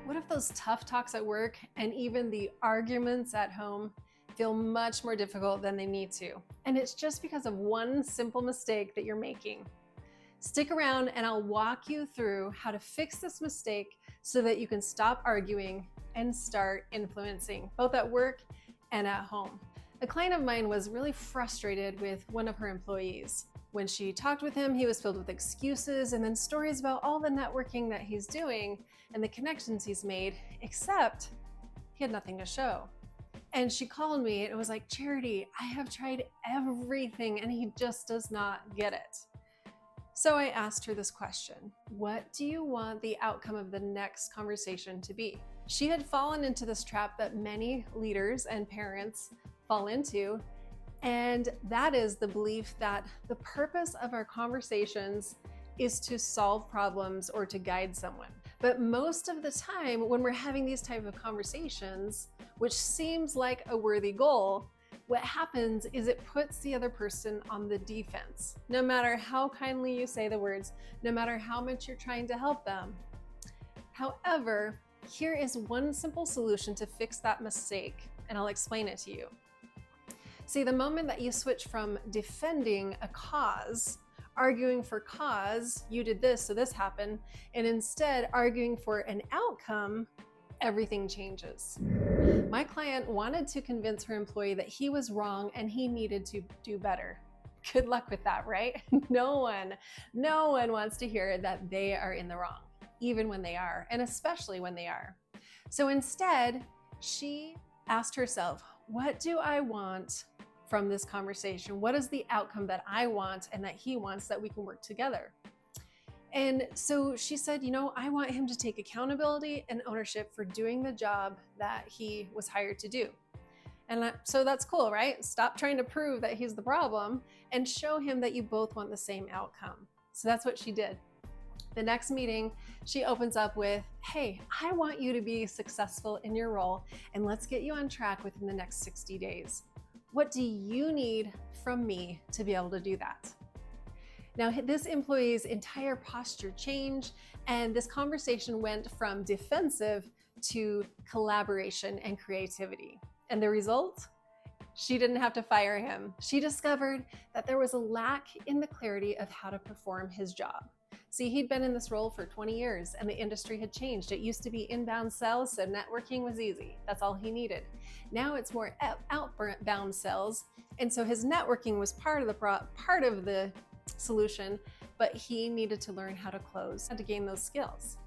What if those tough talks at work and even the arguments at home feel much more difficult than they need to? And it's just because of one simple mistake that you're making. Stick around and I'll walk you through how to fix this mistake so that you can stop arguing and start influencing, both at work and at home. A client of mine was really frustrated with one of her employees. When she talked with him, he was filled with excuses and then stories about all the networking that he's doing and the connections he's made, except he had nothing to show. And she called me and it was like, Charity, I have tried everything and he just does not get it. So I asked her this question: what do you want the outcome of the next conversation to be? She had fallen into this trap that many leaders and parents fall into, and that is the belief that the purpose of our conversations is to solve problems or to guide someone. But most of the time when we're having these type of conversations, which seems like a worthy goal, what happens is it puts the other person on the defense. No matter how kindly you say the words, no matter how much you're trying to help them. However, here is one simple solution to fix that mistake, and I'll explain it to you. See, the moment that you switch from defending a cause, arguing for cause, you did this, so this happened, and instead arguing for an outcome, everything changes. My client wanted to convince her employee that he was wrong and he needed to do better. Good luck with that, right? No one wants to hear that they are in the wrong, even when they are, and especially when they are. So instead, she asked herself, what do I want from this conversation? What is the outcome that I want and that he wants that we can work together? And so she said, I want him to take accountability and ownership for doing the job that he was hired to do. And so that's cool, right? Stop trying to prove that he's the problem and show him that you both want the same outcome. So that's what she did. The next meeting, she opens up with, hey, I want you to be successful in your role and let's get you on track within the next 60 days. What do you need from me to be able to do that? Now, this employee's entire posture changed, and this conversation went from defensive to collaboration and creativity. And the result? She didn't have to fire him. She discovered that there was a lack in the clarity of how to perform his job. See, he'd been in this role for 20 years and the industry had changed. It used to be inbound sales, so networking was easy. That's all he needed. Now it's more outbound sales. And so his networking was part of the solution, but he needed to learn how to close and to gain those skills.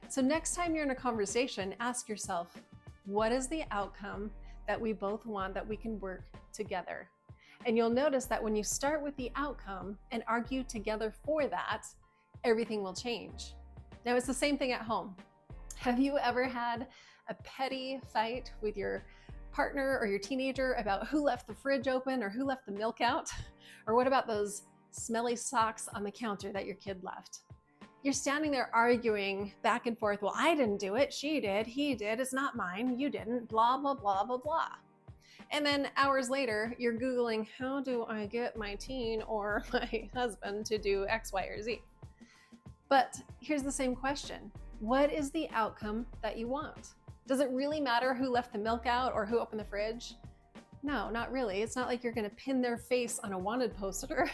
So next time you're in a conversation, ask yourself, what is the outcome that we both want that we can work together? And you'll notice that when you start with the outcome and argue together for that, everything will change. Now it's the same thing at home. Have you ever had a petty fight with your partner or your teenager about who left the fridge open or who left the milk out? Or what about those smelly socks on the counter that your kid left? You're standing there arguing back and forth. Well, I didn't do it. She did. He did. It's not mine. You didn't. Blah, blah, blah, blah, blah. And then hours later, you're Googling, how do I get my teen or my husband to do X, Y, or Z? But here's the same question. What is the outcome that you want? Does it really matter who left the milk out or who opened the fridge? No, not really. It's not like you're going to pin their face on a wanted poster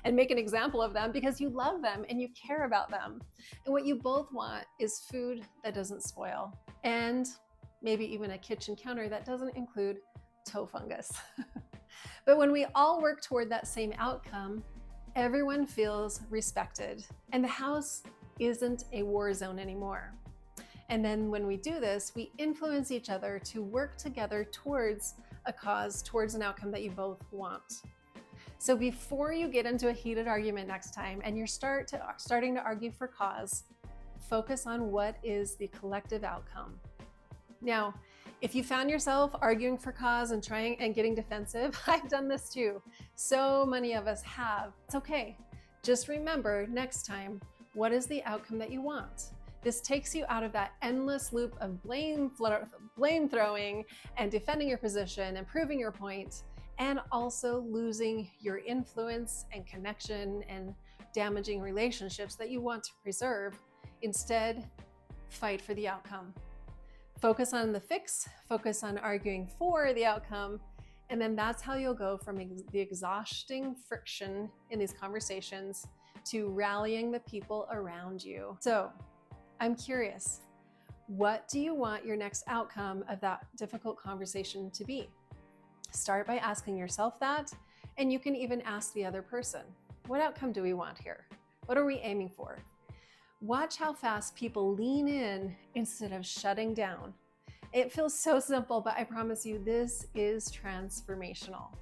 and make an example of them, because you love them and you care about them. And what you both want is food that doesn't spoil, and maybe even a kitchen counter that doesn't include toe fungus. But when we all work toward that same outcome, everyone feels respected and the house isn't a war zone anymore. And then when we do this, we influence each other to work together towards a cause, towards an outcome that you both want. So before you get into a heated argument next time and you're starting to argue for cause, focus on what is the collective outcome. Now, if you found yourself arguing for cause and trying and getting defensive, I've done this too. So many of us have. It's okay. Just remember next time, what is the outcome that you want? This takes you out of that endless loop of blame throwing and defending your position and proving your point, and also losing your influence and connection and damaging relationships that you want to preserve. Instead, fight for the outcome. Focus on the fix, focus on arguing for the outcome, and then that's how you'll go from the exhausting friction in these conversations to rallying the people around you. So I'm curious, what do you want your next outcome of that difficult conversation to be? Start by asking yourself that, and you can even ask the other person, what outcome do we want here? What are we aiming for? Watch how fast people lean in instead of shutting down. It feels so simple, but I promise you this is transformational.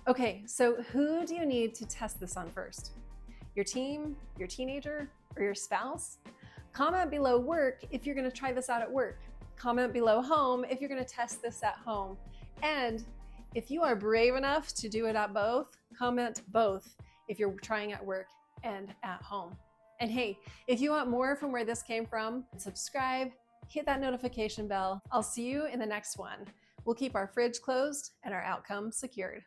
Okay, so who do you need to test this on first? Your team, your teenager, or your spouse? Comment below work if you're gonna try this out at work. Comment below home if you're gonna test this at home. And if you are brave enough to do it at both, comment both if you're trying at work and at home. And hey, if you want more from where this came from, subscribe, hit that notification bell. I'll see you in the next one. We'll keep our fridge closed and our outcome secured.